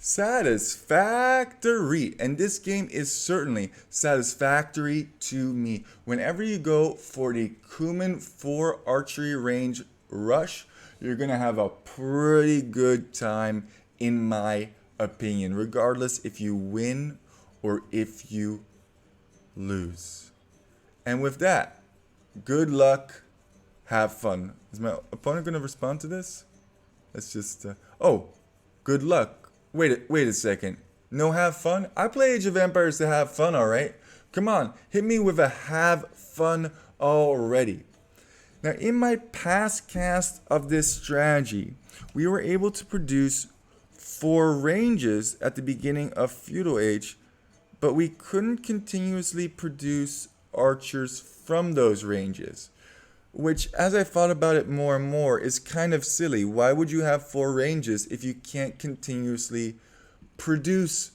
Satisfactory. And this game is certainly satisfactory to me. Whenever you go for the Cuman 4 archery range rush, you're going to have a pretty good time, in my opinion, regardless if you win or if you lose. And with that, good luck, have fun. Is my opponent going to respond to this? Let's just, oh, good luck. Wait a second. No have fun? I play Age of Empires to have fun, alright? Come on, hit me with a have fun already. Now, in my past cast of this strategy, we were able to produce 4 ranges at the beginning of Feudal Age, but we couldn't continuously produce archers from those ranges. Which, as I thought about it more and more, is kind of silly. Why would you have 4 ranges if you can't continuously produce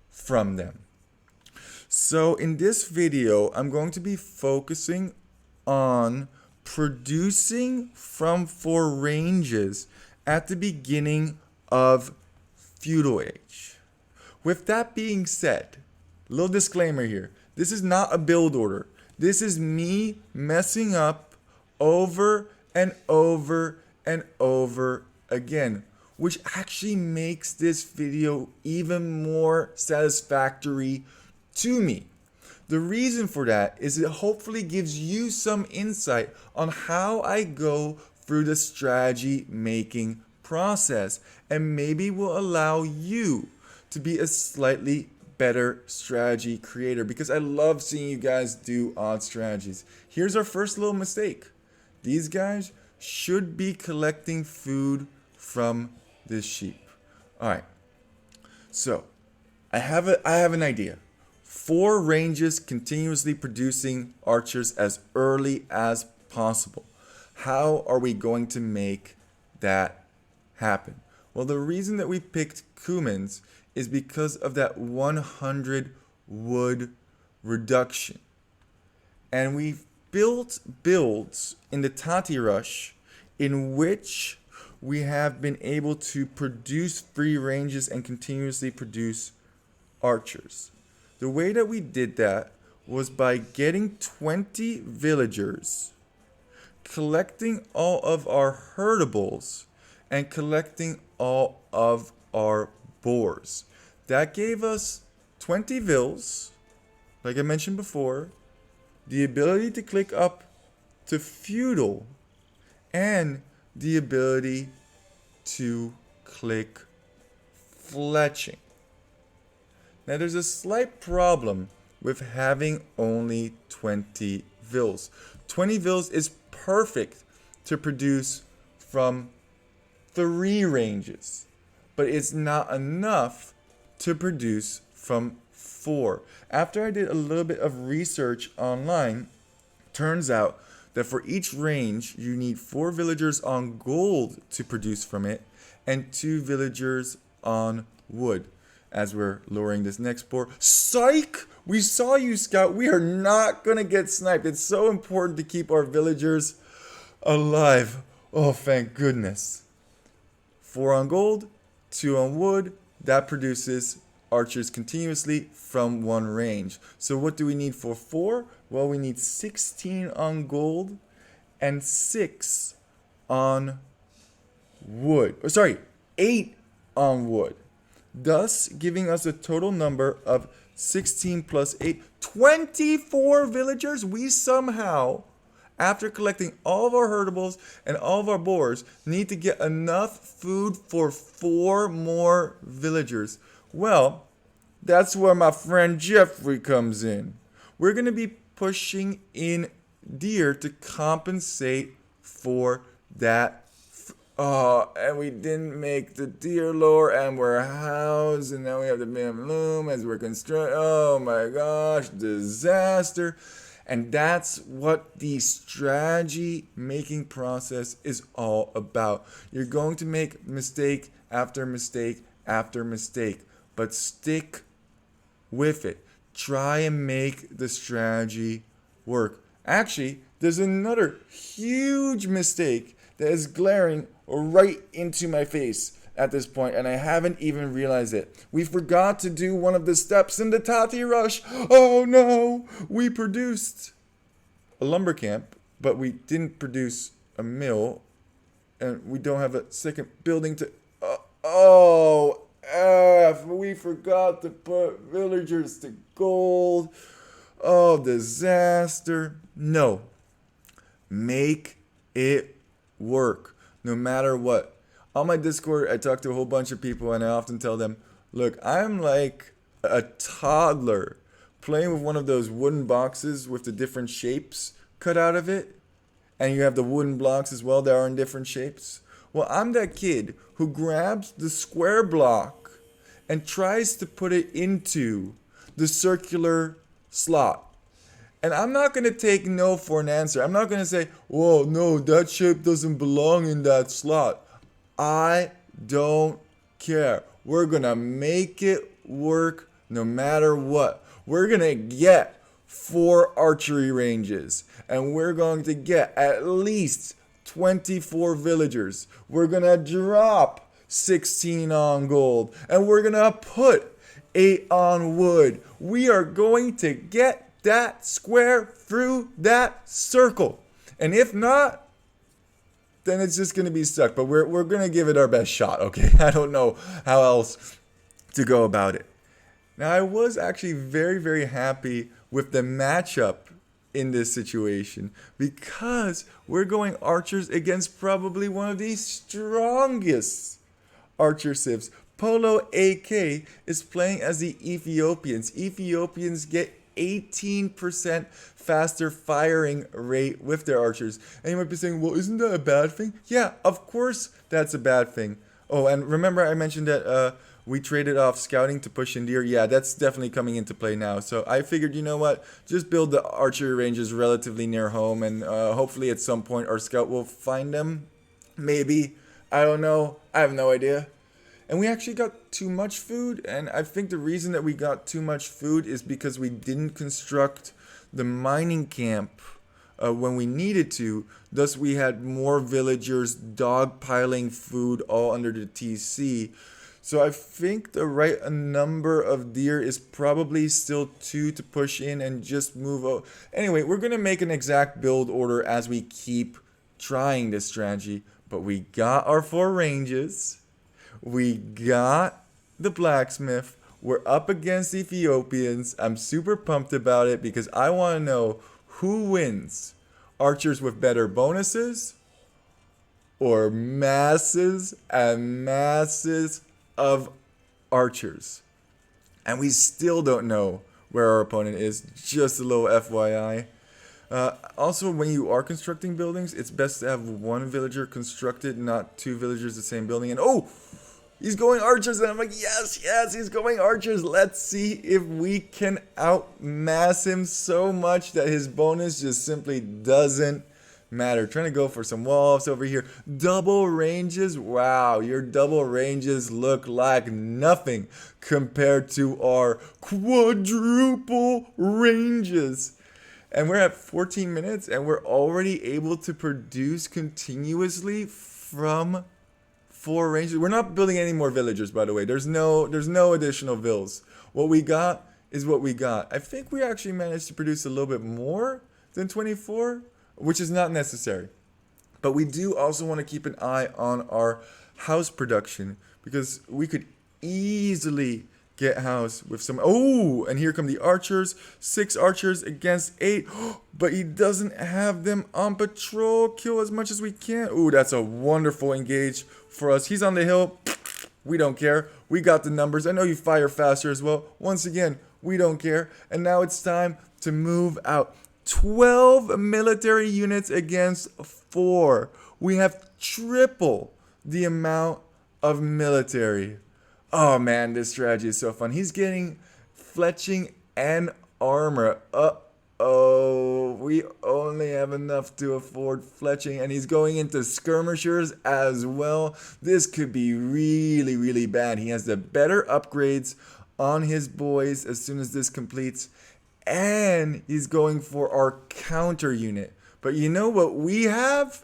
from them? So in this video, I'm going to be focusing on producing from 4 ranges at the beginning of Feudal Age. With that being said, little disclaimer here. This is not a build order. This is me messing up over and over and over again, which actually makes this video even more satisfactory to me. The reason for that is it hopefully gives you some insight on how I go through the strategy making process, and maybe will allow you to be a slightly better strategy creator, because I love seeing you guys do odd strategies. Here's our first little mistake. These guys should be collecting food from this sheep. Alright, so I have an idea. 4 ranges continuously producing archers as early as possible. How are we going to make that happen? Well, the reason that we picked Cumans is because of that 100 wood reduction. And we've built builds in the Tati Rush in which we have been able to produce 3 ranges and continuously produce archers. The way that we did that was by getting 20 villagers, collecting all of our herdables, and collecting all of our boars. That gave us 20 vills, like I mentioned before, the ability to click up to feudal, and the ability to click fletching. Now there's a slight problem with having only 20 vills. 20 vills is perfect to produce from 3 ranges, but it's not enough to produce from 4. After I did a little bit of research online, turns out that for each range you need 4 villagers on gold to produce from it and 2 villagers on wood. As we're lowering this next boar, psych! We saw you, Scout. We are not gonna get sniped. It's so important to keep our villagers alive. Oh, thank goodness. 4 on gold, 2 on wood. That produces archers continuously from 1 range. So what do we need for 4? Well, we need 16 on gold and 6 on wood. Oh, sorry, 8 on wood. Thus giving us a total number of 16 plus 8, 24 villagers. We somehow, after collecting all of our herdables and all of our boars, need to get enough food for 4 more villagers. Well, that's where my friend Jeffrey comes in. We're going to be pushing in deer to compensate for that. And we didn't make the deer lore, and we're housed, and now we have the minimum loom as we're constructing. Oh my gosh, disaster. And that's what the strategy making process is all about. You're going to make mistake after mistake after mistake, but stick with it. Try and make the strategy work. Actually, there's another huge mistake that is glaring right into my face at this point, and I haven't even realized it. We forgot to do one of the steps in the Tati Rush. Oh no! We produced a lumber camp, but we didn't produce a mill, and we don't have a second building to... oh, F! We forgot to put villagers to gold. Oh, disaster. No. Make it work, no matter what. On my Discord, I talk to a whole bunch of people, and I often tell them, look, I'm like a toddler playing with one of those wooden boxes with the different shapes cut out of it. And you have the wooden blocks as well that are in different shapes. Well, I'm that kid who grabs the square block and tries to put it into the circular slot. And I'm not going to take no for an answer. I'm not going to say, whoa, no, that shape doesn't belong in that slot. I don't care. We're going to make it work no matter what. We're going to get 4 archery ranges. And we're going to get at least 24 villagers. We're going to drop 16 on gold. And we're going to put 8 on wood. We are going to get that square through that circle. And if not, then it's just going to be stuck. But we're going to give it our best shot, okay? I don't know how else to go about it. Now, I was actually very, very happy with the matchup in this situation because we're going archers against probably one of the strongest archer civs. Polo AK is playing as the Ethiopians. Ethiopians get 18% faster firing rate with their archers. And you might be saying, well, isn't that a bad thing? Yeah, of course that's a bad thing. Oh, and remember I mentioned that we traded off scouting to push in deer. Yeah, that's definitely coming into play now. So I figured, you know what? Just build the archery ranges relatively near home, and hopefully at some point our scout will find them. Maybe. I don't know. I have no idea. And we actually got too much food, and I think the reason that we got too much food is because we didn't construct the mining camp when we needed to. Thus, we had more villagers dogpiling food all under the TC. So I think the right number of deer is probably still 2 to push in and just move out. Anyway, we're going to make an exact build order as we keep trying this strategy. But we got our 4 ranges. We got the blacksmith. We're up against Ethiopians. I'm super pumped about it because I want to know who wins. Archers with better bonuses or masses and masses of archers. And we still don't know where our opponent is. Just a little FYI. Also, when you are constructing buildings, it's best to have 1 villager constructed, not 2 villagers the same building. And oh! He's going archers, and I'm like, yes, he's going archers. Let's see if we can outmass him so much that his bonus just simply doesn't matter. Trying to go for some wolves over here. Double ranges, wow, your double ranges look like nothing compared to our quadruple ranges. And we're at 14 minutes, and we're already able to produce continuously from 4 ranges. We're not building any more villagers, by the way. There's no additional vills. What we got is what we got. I think we actually managed to produce a little bit more than 24, which is not necessary. But we do also want to keep an eye on our house production because we could easily get house with some... Oh, and here come the archers. 6 archers against 8. But he doesn't have them on patrol. Kill as much as we can. Ooh, that's a wonderful engage for us. He's on the hill. We don't care. We got the numbers. I know you fire faster as well. Once again, we don't care. And now it's time to move out. 12 military units against 4. We have triple the amount of military. Oh man, this strategy is so fun. He's getting fletching and armor. Uh-oh. We only have enough to afford fletching, and he's going into skirmishers as well. This could be really, really bad. He has the better upgrades on his boys as soon as this completes, and he's going for our counter unit. But you know what we have?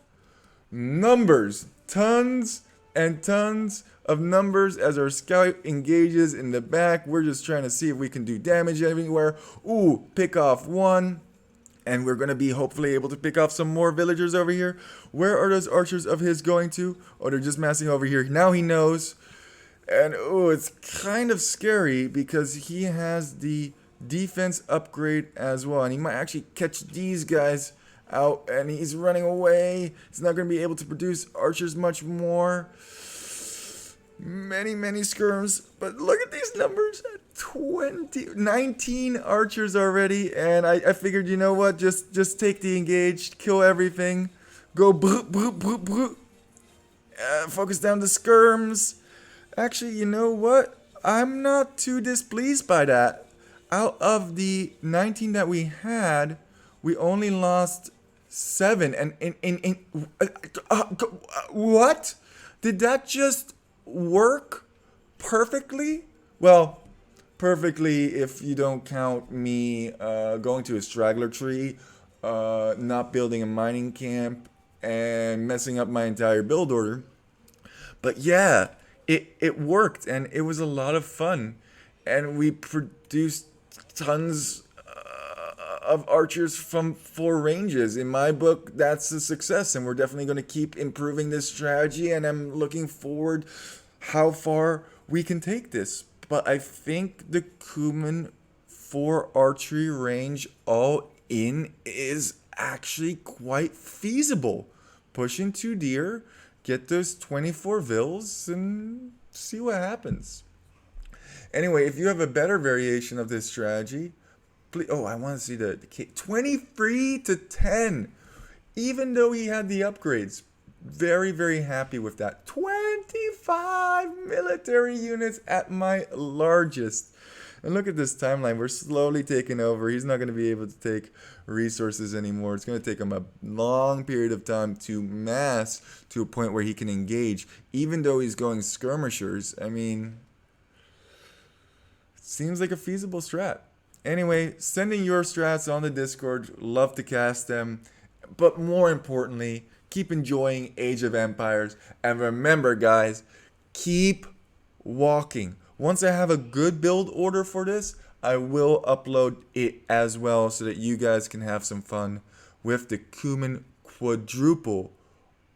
Numbers. Tons and tons of numbers as our scout engages in the back. We're just trying to see if we can do damage everywhere. Ooh, pick off one. And we're going to be hopefully able to pick off some more villagers over here. Where are those archers of his going to? Oh, they're just massing over here. Now he knows. And oh, it's kind of scary because he has the defense upgrade as well. And he might actually catch these guys out. And he's running away. He's not going to be able to produce archers much more. Many skirms. But look at these numbers. 19 archers already. And I figured, you know what? Just take the engaged. Kill everything. Go focus down the skirms. Actually, you know what? I'm not too displeased by that. Out of the 19 that we had, we only lost 7. And what? Did that just work perfectly? Well, perfectly if you don't count me going to a straggler tree, not building a mining camp, and messing up my entire build order. But yeah, it worked, and it was a lot of fun. And we produced tons of archers from 4 ranges. In my book, that's a success, and we're definitely going to keep improving this strategy, and I'm looking forward how far we can take this. But I think the Cuman 4 archery range all in is actually quite feasible. Push in 2 deer, get those 24 vills, and see what happens. Anyway, if you have a better variation of this strategy, please. Oh, I want to see the 23 to 10. Even though he had the upgrades, very happy with that. 25 military units at my largest. And look at this timeline. We're slowly taking over. He's not going to be able to take resources anymore. It's going to take him a long period of time to mass to a point where he can engage. Even though he's going skirmishers, I mean, seems like a feasible strat. Anyway, sending your strats on the Discord. Love to cast them. But more importantly, keep enjoying Age of Empires. And remember, guys, keep walking. Once I have a good build order for this, I will upload it as well so that you guys can have some fun with the Cuman Quadruple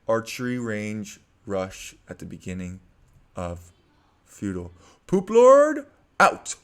archery range rush at the beginning of Feudal. Poop Lord, out!